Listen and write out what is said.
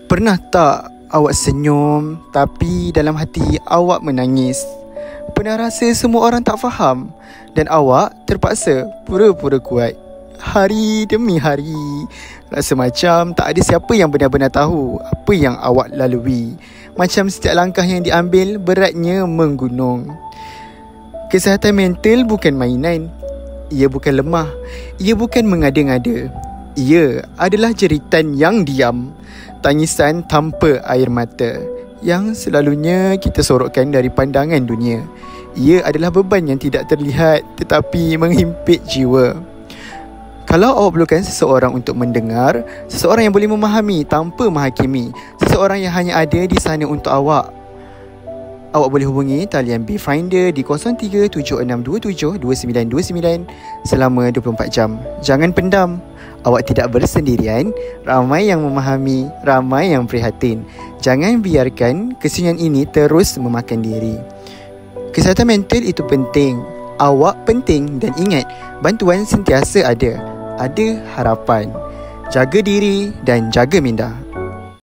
Pernah tak awak senyum tapi dalam hati awak menangis? Pernah rasa semua orang tak faham dan awak terpaksa pura-pura kuat hari demi hari? Rasa macam tak ada siapa yang benar-benar tahu apa yang awak lalui. Macam setiap langkah yang diambil beratnya menggunung. Kesihatan mental bukan mainan. Ia bukan lemah. Ia bukan mengada-ngada. Ia adalah jeritan yang diam, tangisan tanpa air mata yang selalunya kita sorokkan dari pandangan dunia. Ia adalah beban yang tidak terlihat tetapi menghimpit jiwa. Kalau awak perlukan seseorang untuk mendengar, seseorang yang boleh memahami tanpa menghakimi, seseorang yang hanya ada di sana untuk awak, awak boleh hubungi talian Bfinder di 0376272929 selama 24 jam. Jangan pendam. Awak tidak bersendirian. Ramai yang memahami, ramai yang prihatin. Jangan biarkan kesunyian ini terus memakan diri. Kesihatan mental itu penting. Awak penting dan ingat, bantuan sentiasa ada. Ada harapan. Jaga diri dan jaga minda.